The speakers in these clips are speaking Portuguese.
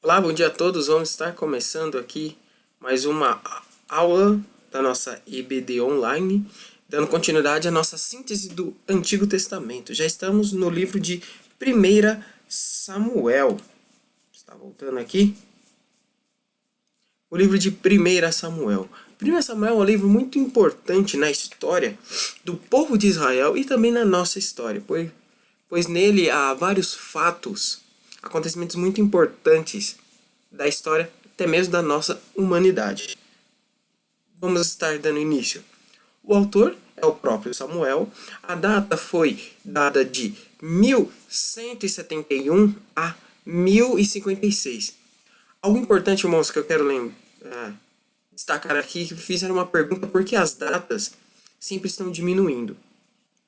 Olá, bom dia a todos. Vamos estar começando aqui mais uma aula da nossa EBD Online, dando continuidade à nossa síntese do Antigo Testamento. Já estamos no livro de 1 Samuel. Está voltando aqui. O livro de 1 Samuel. 1 Samuel é um livro muito importante na história do povo de Israel e também na nossa história, pois nele há vários fatos, acontecimentos muito importantes da história, até mesmo da nossa humanidade. Vamos estar dando início. O autor é o próprio Samuel. A data foi dada de 1171 a 1056. Algo importante, irmãos, que eu quero destacar aqui, que fizeram uma pergunta: por que as datas sempre estão diminuindo,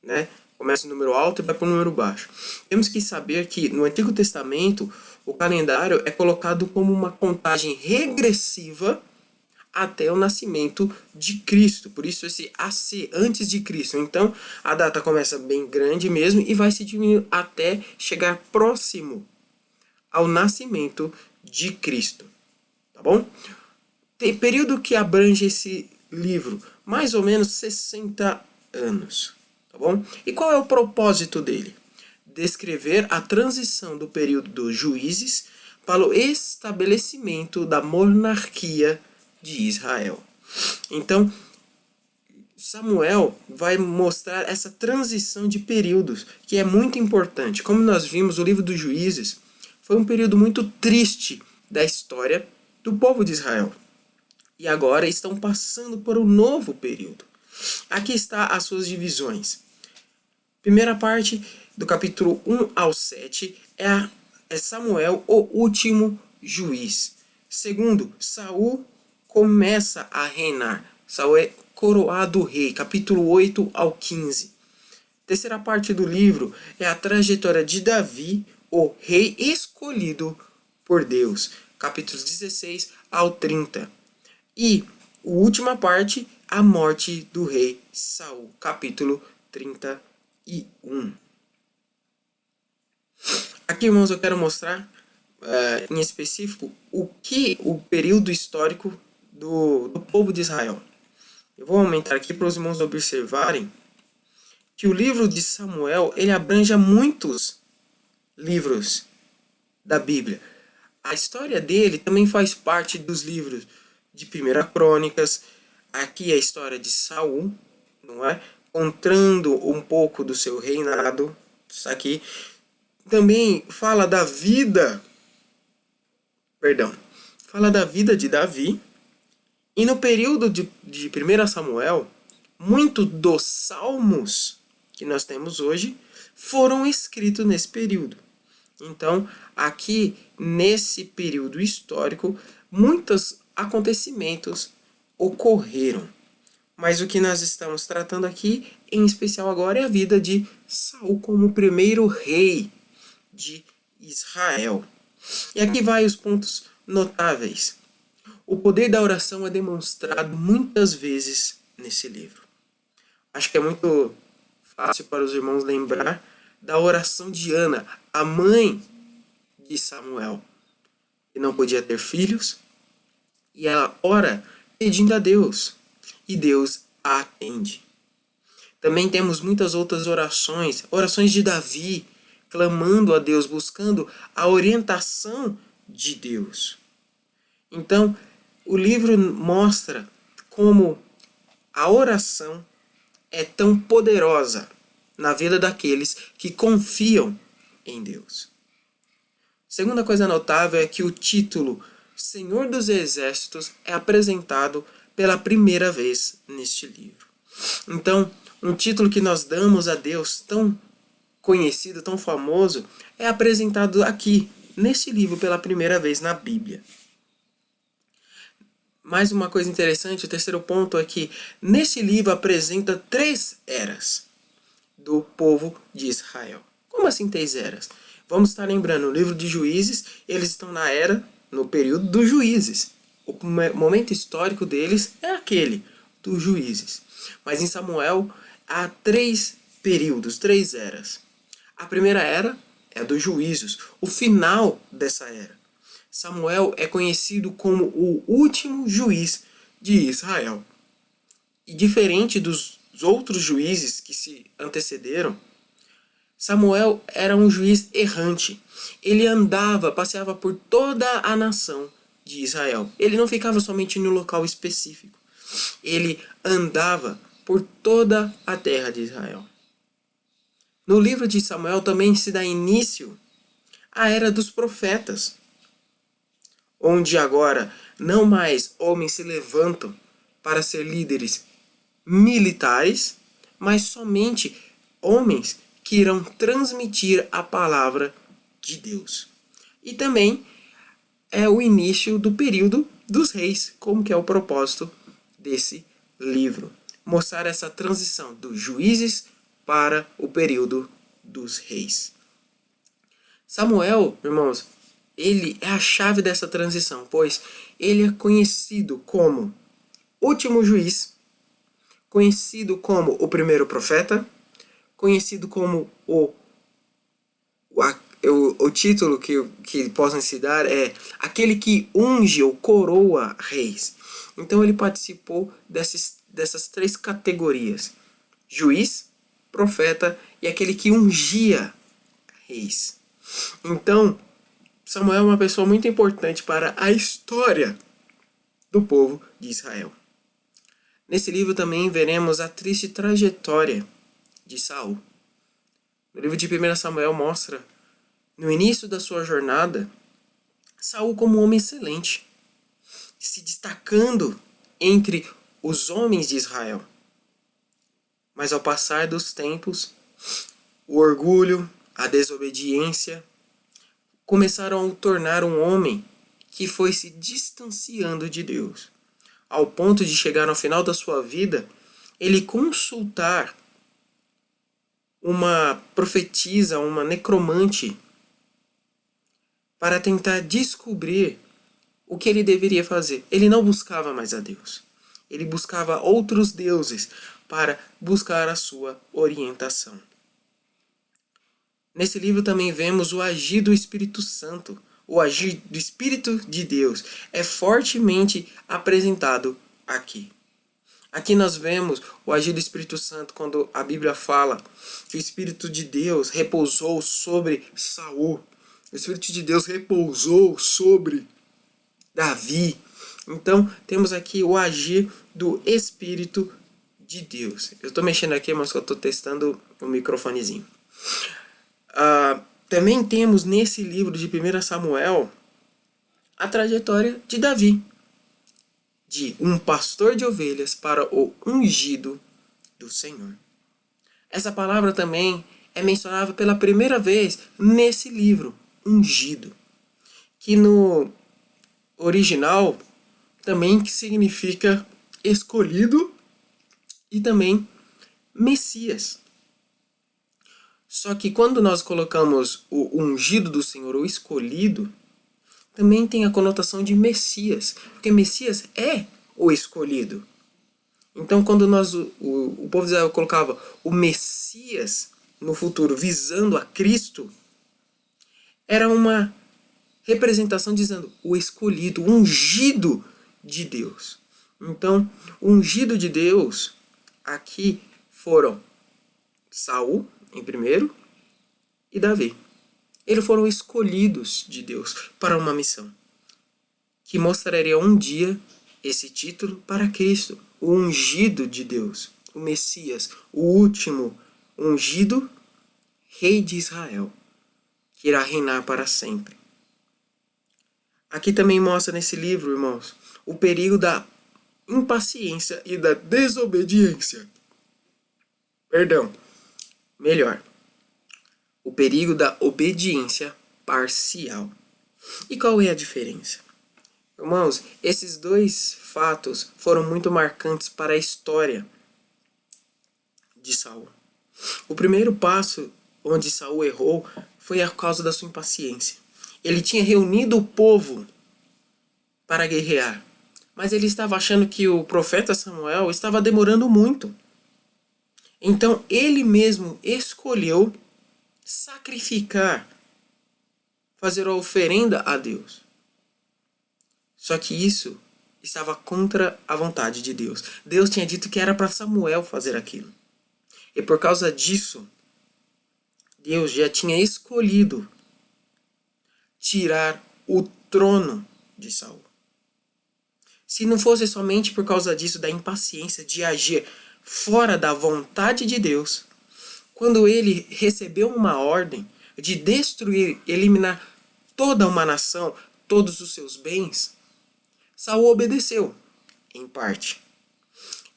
né? Começa o número alto e vai para o número baixo. Temos que saber que no Antigo Testamento o calendário é colocado como uma contagem regressiva até o nascimento de Cristo. Por isso esse AC, antes de Cristo. Então a data começa bem grande mesmo e vai se diminuindo até chegar próximo ao nascimento de Cristo. Tá bom? Tem período que abrange esse livro, mais ou menos 60 anos. Tá bom? E qual é o propósito dele? Descrever a transição do período dos juízes para o estabelecimento da monarquia de Israel. Então, Samuel vai mostrar essa transição de períodos, que é muito importante. Como nós vimos, o livro dos Juízes foi um período muito triste da história do povo de Israel. E agora estão passando por um novo período. Aqui está as suas divisões. Primeira parte, do capítulo 1 ao 7, é Samuel, o último juiz. Segundo, Saul começa a reinar. Saul é coroado rei, capítulo 8 ao 15. Terceira parte do livro é a trajetória de Davi, o rei escolhido por Deus, capítulos 16 ao 30. E a última parte, a morte do rei Saul, capítulo 31. Aqui, irmãos, eu quero mostrar em específico o período histórico do povo de Israel. Eu vou aumentar aqui para os irmãos observarem que o livro de Samuel ele abrange muitos livros da Bíblia. A história dele também faz parte dos livros de 1 Crônicas. Aqui é a história de Saul, não é? Contando um pouco do seu reinado. Isso aqui também fala da vida, fala da vida de Davi. E no período de 1 Samuel, muitos dos salmos que nós temos hoje foram escritos nesse período. Então, aqui nesse período histórico, muitos acontecimentos ocorreram. Mas o que nós estamos tratando aqui, em especial agora, é a vida de Saul como o primeiro rei de Israel. E aqui vai os pontos notáveis. O poder da oração é demonstrado muitas vezes nesse livro. Acho que é muito fácil para os irmãos lembrar da oração de Ana, a mãe de Samuel, que não podia ter filhos, e ela ora pedindo a Deus, e Deus a atende. Também temos muitas outras orações de Davi, clamando a Deus, buscando a orientação de Deus. Então, o livro mostra como a oração é tão poderosa na vida daqueles que confiam em Deus. Segunda coisa notável é que o título Senhor dos Exércitos é apresentado pela primeira vez neste livro. Então, um título que nós damos a Deus tão conhecido, tão famoso, é apresentado aqui, neste livro, pela primeira vez na Bíblia. Mais uma coisa interessante, o terceiro ponto é que nesse livro apresenta 3 eras do povo de Israel. Como assim 3 eras? Vamos estar lembrando, no livro de Juízes, eles estão no período dos juízes. O momento histórico deles é aquele, dos juízes. Mas em Samuel há 3 períodos, 3 eras. A primeira era é a dos juízos, o final dessa era. Samuel é conhecido como o último juiz de Israel. E diferente dos outros juízes que se antecederam, Samuel era um juiz errante. Ele andava, passeava por toda a nação de Israel. Ele não ficava somente em um local específico. Ele andava por toda a terra de Israel. No livro de Samuel também se dá início à era dos profetas, onde agora não mais homens se levantam para ser líderes militares, mas somente homens que irão transmitir a palavra de Deus. E também é o início do período dos reis, como que é o propósito desse livro. Mostrar essa transição dos juízes para o período dos reis. Samuel, irmãos, ele é a chave dessa transição, pois ele é conhecido como último juiz, conhecido como o primeiro profeta, conhecido como o título que possam se dar é aquele que unge ou coroa reis. Então ele participou dessas três categorias: juiz, profeta e aquele que ungia reis. Então, Samuel é uma pessoa muito importante para a história do povo de Israel. Nesse livro também veremos a triste trajetória de Saul. No livro de 1 Samuel mostra, no início da sua jornada, Saul como um homem excelente, se destacando entre os homens de Israel. Mas ao passar dos tempos, o orgulho, a desobediência, começaram a o tornar um homem que foi se distanciando de Deus, ao ponto de chegar no final da sua vida, ele consultar uma profetisa, uma necromante, para tentar descobrir o que ele deveria fazer. Ele não buscava mais a Deus. Ele buscava outros deuses para buscar a sua orientação. Nesse livro também vemos o agir do Espírito Santo. O agir do Espírito de Deus é fortemente apresentado aqui. Aqui nós vemos o agir do Espírito Santo quando a Bíblia fala que o Espírito de Deus repousou sobre Saul. O Espírito de Deus repousou sobre Davi. Então, temos aqui o agir do Espírito de Deus. Eu estou mexendo aqui, mas eu estou testando o microfonezinho. Também temos nesse livro de 1 Samuel a trajetória de Davi, de um pastor de ovelhas para o ungido do Senhor. Essa palavra também é mencionada pela primeira vez nesse livro, ungido, que no original também significa escolhido e também Messias. Só que quando nós colocamos o ungido do Senhor, o escolhido, também tem a conotação de Messias, porque Messias é o escolhido. Então, quando o povo de Israel colocava o Messias no futuro visando a Cristo, era uma representação dizendo o escolhido, o ungido de Deus. Então, o ungido de Deus aqui foram Saul, em primeiro, e Davi. Eles foram escolhidos de Deus para uma missão, que mostraria um dia esse título para Cristo, o ungido de Deus, o Messias, o último ungido rei de Israel, que irá reinar para sempre. Aqui também mostra nesse livro, irmãos, o perigo da impaciência e da desobediência. Melhor. O perigo da obediência parcial. E qual é a diferença? Irmãos, esses dois fatos foram muito marcantes para a história de Saul. O primeiro passo onde Saul errou foi a causa da sua impaciência. Ele tinha reunido o povo para guerrear, mas ele estava achando que o profeta Samuel estava demorando muito. Então ele mesmo escolheu sacrificar, fazer a oferenda a Deus. Só que isso estava contra a vontade de Deus. Deus tinha dito que era para Samuel fazer aquilo. E por causa disso, Deus já tinha escolhido tirar o trono de Saul. Se não fosse somente por causa disso, da impaciência de agir fora da vontade de Deus, quando ele recebeu uma ordem de destruir, eliminar toda uma nação, todos os seus bens, Saul obedeceu, em parte.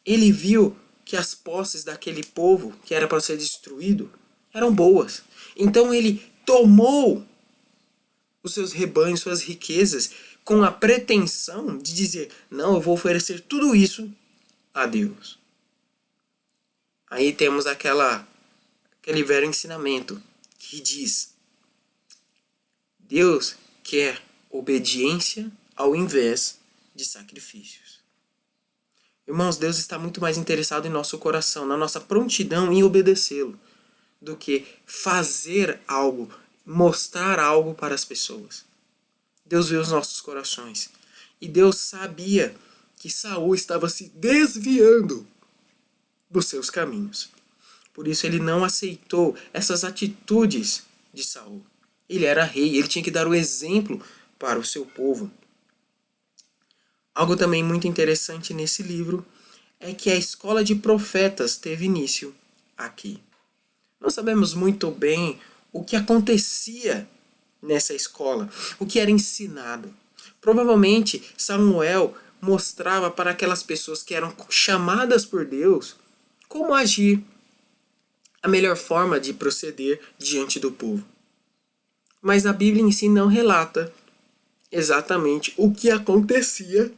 Ele viu que as posses daquele povo, que era para ser destruído, eram boas. Então ele tomou os seus rebanhos, suas riquezas, com a pretensão de dizer, não, eu vou oferecer tudo isso a Deus. Aí temos aquele velho ensinamento que diz, Deus quer obediência ao invés de sacrifícios. Irmãos, Deus está muito mais interessado em nosso coração, na nossa prontidão em obedecê-lo, do que fazer algo, mostrar algo para as pessoas. Deus vê os nossos corações. E Deus sabia que Saul estava se desviando dos seus caminhos. Por isso ele não aceitou essas atitudes de Saul. Ele era rei, ele tinha que dar o exemplo para o seu povo. Algo também muito interessante nesse livro é que a escola de profetas teve início aqui. Não sabemos muito bem o que acontecia nessa escola, o que era ensinado. Provavelmente Samuel mostrava para aquelas pessoas que eram chamadas por Deus como agir, a melhor forma de proceder diante do povo. Mas a Bíblia em si não relata exatamente o que acontecia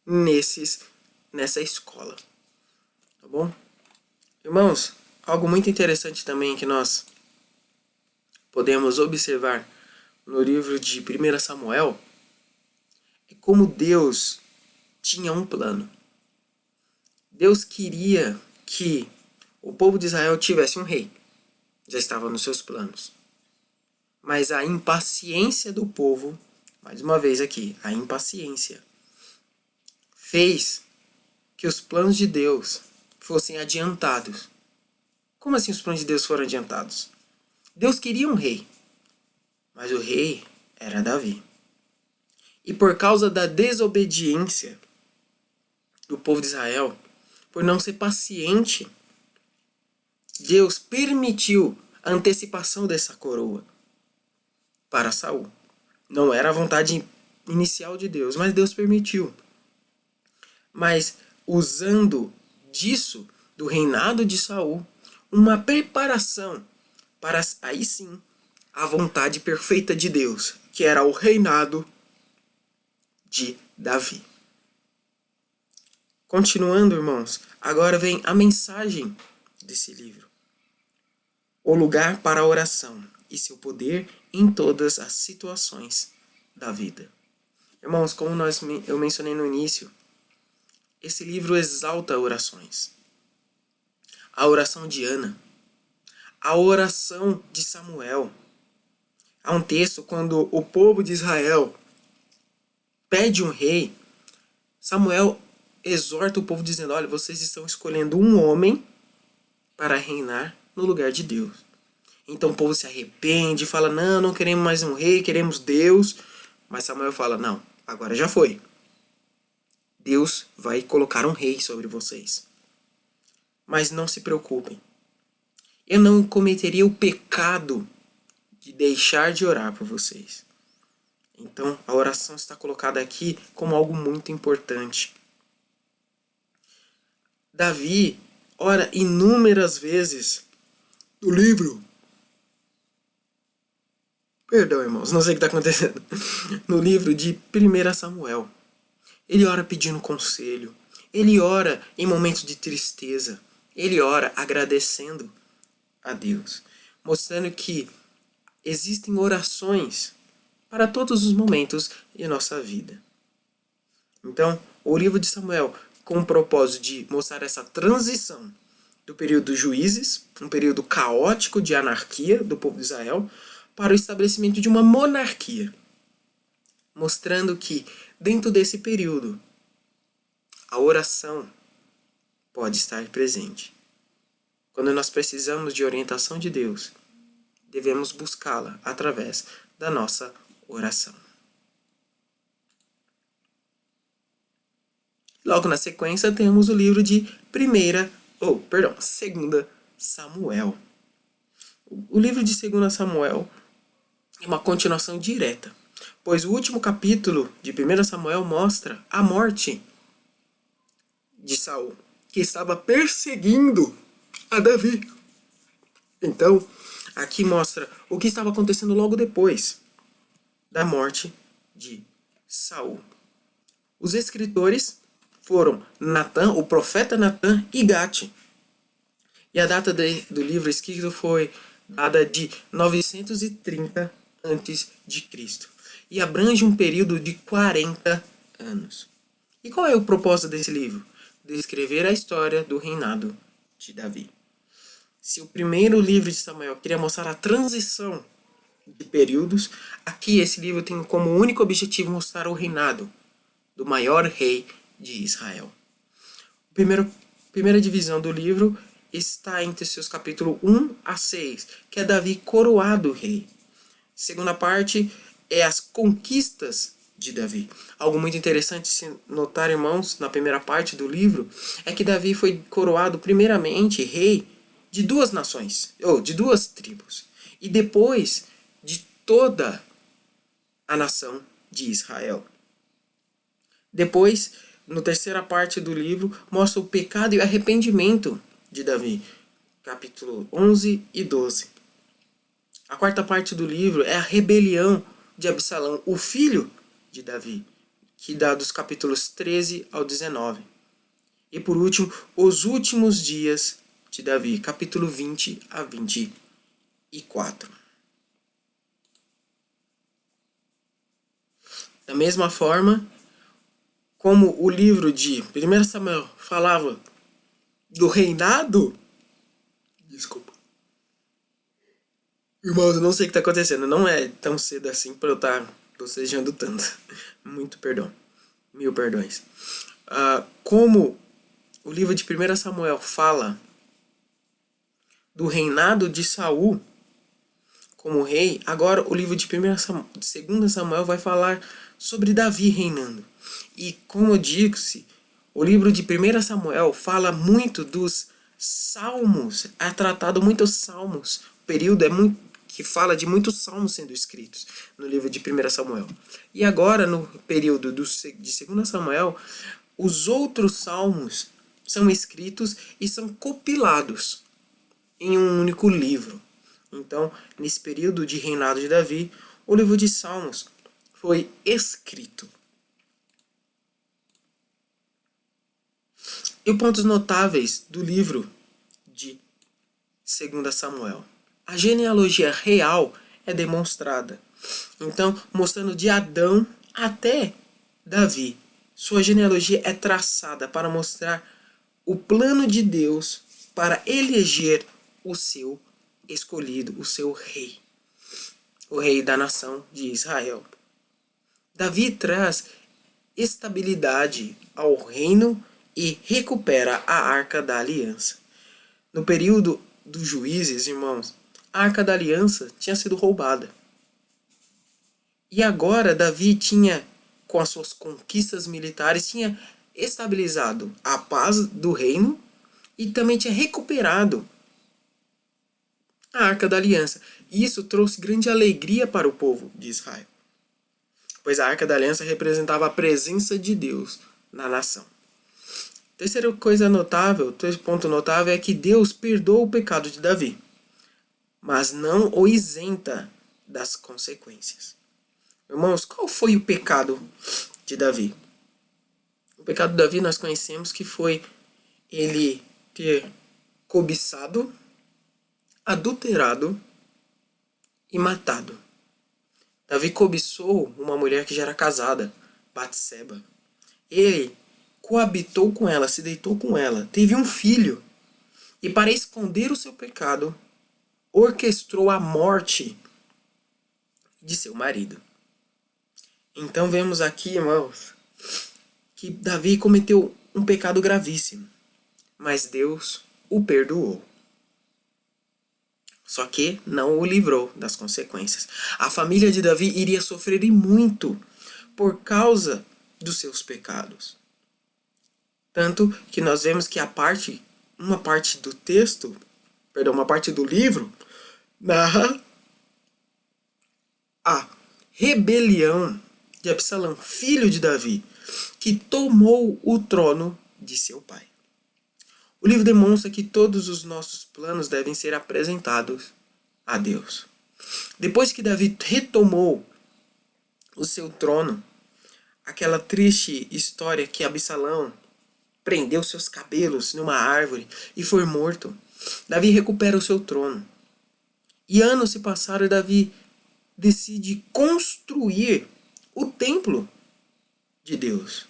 nessa escola. Tá bom? Irmãos, algo muito interessante também que nós podemos observar no livro de 1 Samuel é como Deus tinha um plano. Deus queria que o povo de Israel tivesse um rei. Já estava nos seus planos. Mas a impaciência do povo, mais uma vez aqui, a impaciência, fez que os planos de Deus fossem adiantados. Como assim os planos de Deus foram adiantados? Deus queria um rei, mas o rei era Davi. E por causa da desobediência do povo de Israel, por não ser paciente, Deus permitiu a antecipação dessa coroa para Saul. Não era a vontade inicial de Deus, mas Deus permitiu. Mas usando disso, do reinado de Saul, uma preparação para aí sim a vontade perfeita de Deus, que era o reinado de Davi. Continuando, irmãos, agora vem a mensagem desse livro. O lugar para a oração e seu poder em todas as situações da vida. Irmãos, como eu mencionei no início, esse livro exalta orações. A oração de Ana, a oração de Samuel. Há um texto quando o povo de Israel pede um rei, Samuel exorta o povo dizendo, olha, vocês estão escolhendo um homem para reinar no lugar de Deus. Então o povo se arrepende, fala, não queremos mais um rei, queremos Deus. Mas Samuel fala, não, agora já foi. Deus vai colocar um rei sobre vocês. Mas não se preocupem. Eu não cometeria o pecado de deixar de orar por vocês. Então a oração está colocada aqui como algo muito importante. Davi ora inúmeras vezes no livro. Perdão, irmãos, não sei o que está acontecendo. No livro de 1 Samuel. Ele ora pedindo conselho. Ele ora em momentos de tristeza. Ele ora agradecendo a Deus. Mostrando que existem orações para todos os momentos de nossa vida. Então, o livro de Samuel, com o propósito de mostrar essa transição do período dos juízes, um período caótico de anarquia do povo de Israel, para o estabelecimento de uma monarquia mostrando que dentro desse período a oração pode estar presente. Quando nós precisamos de orientação de Deus, devemos buscá-la através da nossa oração. Logo na sequência temos o livro de 2 Samuel. O livro de 2 Samuel é uma continuação direta, pois o último capítulo de 1 Samuel mostra a morte de Saul, que estava perseguindo a Davi. Então, aqui mostra o que estava acontecendo logo depois da morte de Saul. Os escritores foram Natan, o profeta Natan e Gate. E a data do livro escrito foi dada de 930 a.C. e abrange um período de 40 anos. E qual é o propósito desse livro? Descrever a história do reinado de Davi. Se o primeiro livro de Samuel queria mostrar a transição de períodos, aqui esse livro tem como único objetivo mostrar o reinado do maior rei de Israel. A primeira divisão do livro está entre seus capítulos 1 a 6, que é Davi coroado rei. Segunda parte é as conquistas de Davi. Algo muito interessante se notar, irmãos, na primeira parte do livro, é que Davi foi coroado primeiramente rei de 2 nações, ou de 2 tribos, e depois de toda a nação de Israel. Depois, na terceira parte do livro, mostra o pecado e o arrependimento de Davi, capítulo 11 e 12. A quarta parte do livro é a rebelião de Absalão, o filho de Davi, que dá dos capítulos 13 ao 19. E por último, os últimos dias de Davi, capítulo 20 a 24. Da mesma forma, como o livro de 1 Samuel falava do reinado... Desculpa. Irmãos, eu não sei o que está acontecendo. Não é tão cedo assim para eu estar bocejando tanto. Muito perdão. 1000 perdões. Como o livro de 1 Samuel fala do reinado de Saul como rei, agora o livro de 2 Samuel vai falar sobre Davi reinando. E como eu disse, o livro de 1 Samuel fala muito dos salmos, é tratado muitos salmos. O período é muito que fala de muitos salmos sendo escritos no livro de 1 Samuel. E agora, no período de 2 Samuel, os outros salmos são escritos e são compilados em um único livro. Então, nesse período de reinado de Davi, o livro de Salmos foi escrito. E pontos notáveis do livro de 2 Samuel. A genealogia real é demonstrada. Então, mostrando de Adão até Davi. Sua genealogia é traçada para mostrar o plano de Deus para eleger o seu escolhido, o seu rei. O rei da nação de Israel. Davi traz estabilidade ao reino e recupera a Arca da Aliança. No período dos juízes, irmãos, a Arca da Aliança tinha sido roubada. E agora Davi tinha, com as suas conquistas militares, tinha estabilizado a paz do reino e também tinha recuperado a Arca da Aliança. E isso trouxe grande alegria para o povo de Israel, pois a Arca da Aliança representava a presença de Deus na nação. Terceira coisa notável, terceiro ponto notável é que Deus perdoa o pecado de Davi, mas não o isenta das consequências. Irmãos, qual foi o pecado de Davi? O pecado de Davi nós conhecemos que foi ele ter cobiçado, adulterado e matado. Davi cobiçou uma mulher que já era casada, Batseba. Ele coabitou com ela, se deitou com ela, teve um filho. E para esconder o seu pecado, orquestrou a morte de seu marido. Então vemos aqui, irmãos, que Davi cometeu um pecado gravíssimo, mas Deus o perdoou. Só que não o livrou das consequências. A família de Davi iria sofrer e muito por causa dos seus pecados. Tanto que nós vemos que uma parte do texto, uma parte do livro, narra a rebelião de Absalão, filho de Davi, que tomou o trono de seu pai. O livro demonstra que todos os nossos planos devem ser apresentados a Deus. Depois que Davi retomou o seu trono, aquela triste história que Absalão prendeu seus cabelos numa árvore e foi morto, Davi recupera o seu trono. E anos se passaram e Davi decide construir o templo de Deus.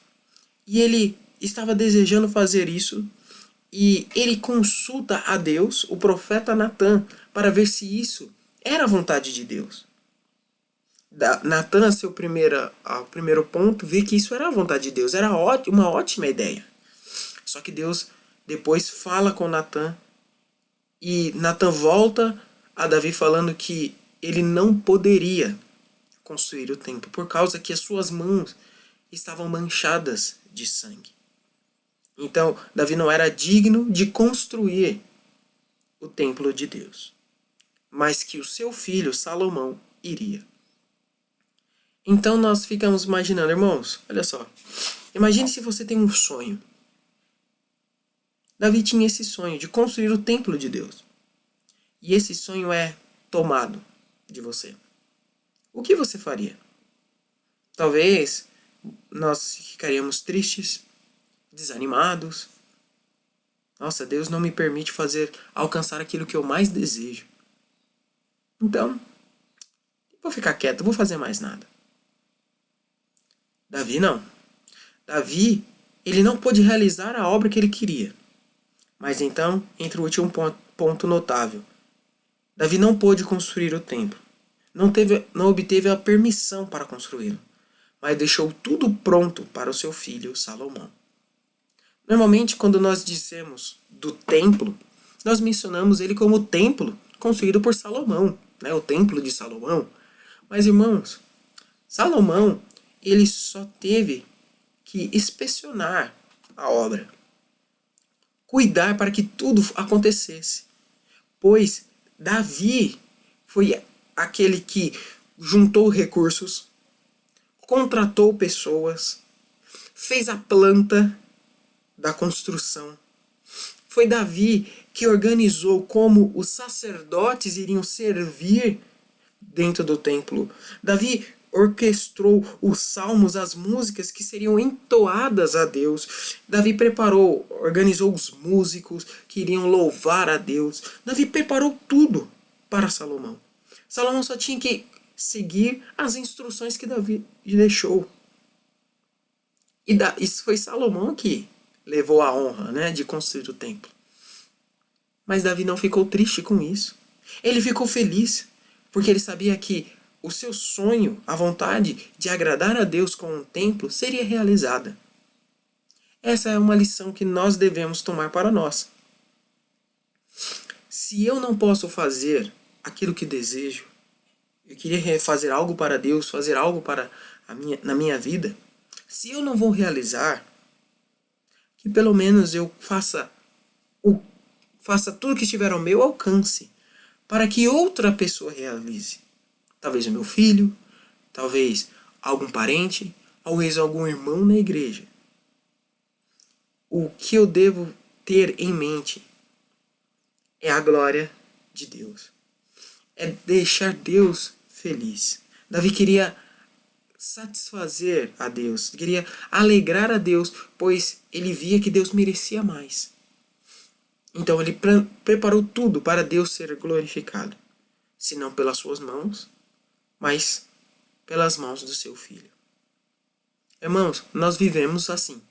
E ele estava desejando fazer isso e ele consulta a Deus, o profeta Natã, para ver se isso era a vontade de Deus. Natã, ao primeiro ponto, vê que isso era a vontade de Deus, era uma ótima ideia. Só que Deus depois fala com Natã e Natã volta a Davi falando que ele não poderia construir o templo por causa que as suas mãos estavam manchadas de sangue. Então, Davi não era digno de construir o templo de Deus, mas que o seu filho Salomão iria. Então nós ficamos imaginando, irmãos, olha só. Imagine se você tem um sonho. Davi tinha esse sonho de construir o templo de Deus. E esse sonho é tomado de você. O que você faria? Talvez nós ficaríamos tristes, desanimados. Nossa, Deus não me permite alcançar aquilo que eu mais desejo. Então, vou ficar quieto, vou fazer mais nada. Davi não. Davi, ele não pôde realizar a obra que ele queria. Mas então, entra o último ponto notável. Davi não pôde construir o templo. Não obteve a permissão para construí-lo, mas deixou tudo pronto para o seu filho Salomão. Normalmente, quando nós dizemos do templo, nós mencionamos ele como o templo construído por Salomão, né? O templo de Salomão. Mas, irmãos, Salomão, ele só teve que inspecionar a obra, cuidar para que tudo acontecesse, pois Davi foi aquele que juntou recursos, contratou pessoas, fez a planta da construção. Foi Davi que organizou como os sacerdotes iriam servir dentro do templo. Davi orquestrou os salmos, as músicas que seriam entoadas a Deus. Davi organizou os músicos que iriam louvar a Deus. Davi preparou tudo para Salomão. Salomão só tinha que seguir as instruções que Davi deixou. E isso foi Salomão que levou a honra, né, de construir o templo. Mas Davi não ficou triste com isso. Ele ficou feliz, porque ele sabia que o seu sonho, a vontade de agradar a Deus com um templo, seria realizada. Essa é uma lição que nós devemos tomar para nós. Se eu não posso fazer aquilo que desejo, eu queria fazer algo para Deus, fazer algo na minha vida, se eu não vou realizar, que pelo menos eu faça tudo que estiver ao meu alcance para que outra pessoa realize. Talvez o meu filho, talvez algum parente, talvez algum irmão na igreja. O que eu devo ter em mente é a glória de Deus. É deixar Deus feliz. Davi queria satisfazer a Deus, queria alegrar a Deus, pois ele via que Deus merecia mais. Então ele preparou tudo para Deus ser glorificado, se não pelas suas mãos, mas pelas mãos do seu filho. Irmãos, nós vivemos assim.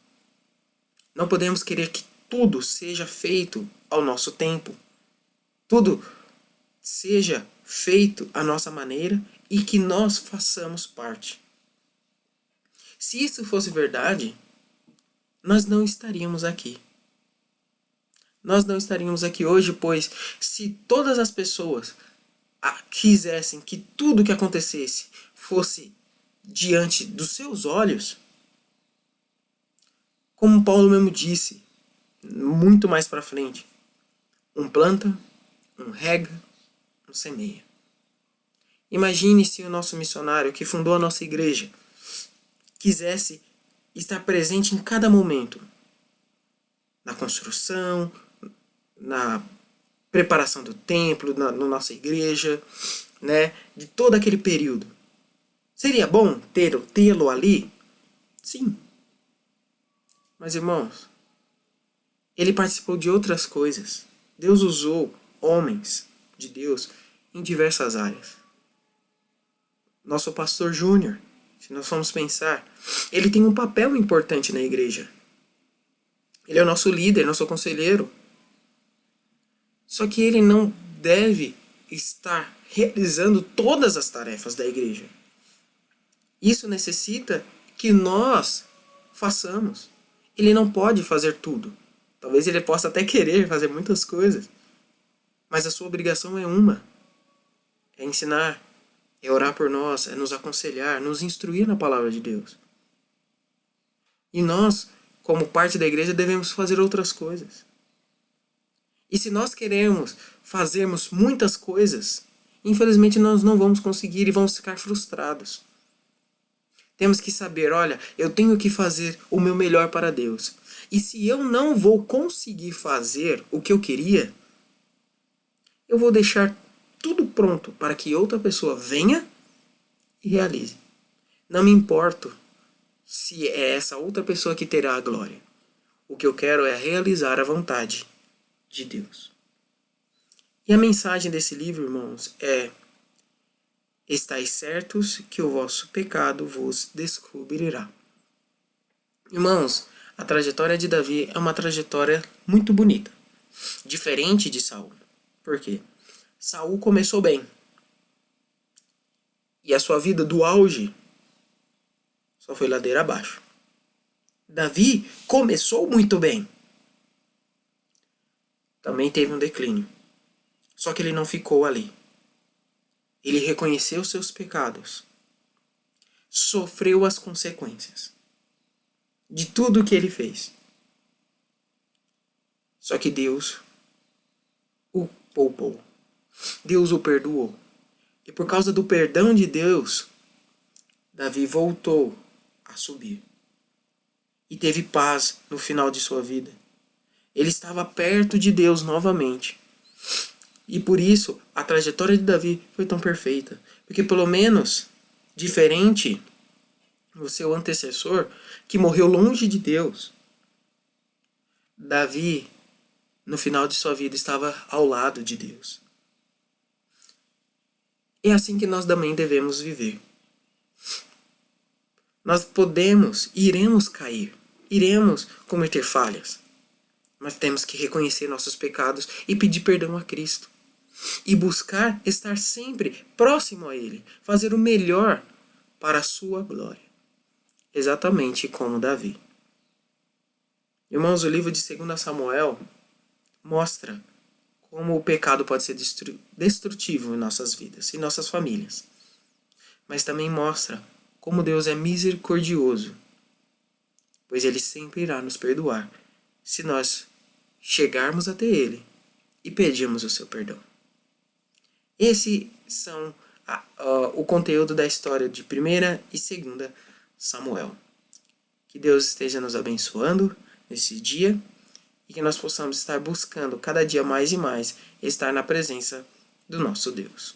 Não podemos querer que tudo seja feito ao nosso tempo. Tudo seja feito à nossa maneira e que nós façamos parte. Se isso fosse verdade, nós não estaríamos aqui. Nós não estaríamos aqui hoje, pois se todas as pessoas quisessem que tudo que acontecesse fosse diante dos seus olhos, como Paulo mesmo disse, muito mais para frente, um planta, um rega, um semeia. Imagine se o nosso missionário que fundou a nossa igreja quisesse estar presente em cada momento, na construção, na preparação do templo, na nossa igreja, né, de todo aquele período. Seria bom tê-lo ali? Sim. Mas, irmãos, ele participou de outras coisas. Deus usou homens de Deus em diversas áreas. Nosso pastor Júnior, se nós formos pensar, ele tem um papel importante na igreja. Ele é o nosso líder, nosso conselheiro. Só que ele não deve estar realizando todas as tarefas da igreja. Isso necessita que nós façamos. Ele não pode fazer tudo. Talvez ele possa até querer fazer muitas coisas. Mas a sua obrigação é uma. É ensinar, é orar por nós, é nos aconselhar, nos instruir na palavra de Deus. E nós, como parte da igreja, devemos fazer outras coisas. E se nós queremos fazermos muitas coisas, infelizmente nós não vamos conseguir e vamos ficar frustrados. Temos que saber, olha, eu tenho que fazer o meu melhor para Deus. E se eu não vou conseguir fazer o que eu queria, eu vou deixar tudo pronto para que outra pessoa venha e realize. Não me importo se é essa outra pessoa que terá a glória. O que eu quero é realizar a vontade de Deus. E a mensagem desse livro, irmãos, é: estais certos que o vosso pecado vos descobrirá. Irmãos, a trajetória de Davi é uma trajetória muito bonita, diferente de Saul. Por quê? Saul começou bem. E a sua vida do auge só foi ladeira abaixo. Davi começou muito bem. Também teve um declínio. Só que ele não ficou ali. Ele reconheceu seus pecados. Sofreu as consequências de tudo o que ele fez. Só que Deus o poupou. Deus o perdoou. E por causa do perdão de Deus, Davi voltou a subir. E teve paz no final de sua vida. Ele estava perto de Deus novamente. E por isso, a trajetória de Davi foi tão perfeita. Porque pelo menos, diferente do seu antecessor, que morreu longe de Deus, Davi, no final de sua vida, estava ao lado de Deus. É assim que nós também devemos viver. Nós podemos, iremos cair, iremos cometer falhas, mas temos que reconhecer nossos pecados e pedir perdão a Cristo. E buscar estar sempre próximo a Ele, fazer o melhor para a sua glória. Exatamente como Davi. Irmãos, o livro de 2 Samuel mostra como o pecado pode ser destrutivo em nossas vidas, em nossas famílias. Mas também mostra como Deus é misericordioso, pois Ele sempre irá nos perdoar, se nós chegarmos até Ele e pedirmos o seu perdão. Esse são o conteúdo da história de 1 e 2 Samuel. Que Deus esteja nos abençoando nesse dia e que nós possamos estar buscando cada dia mais e mais estar na presença do nosso Deus.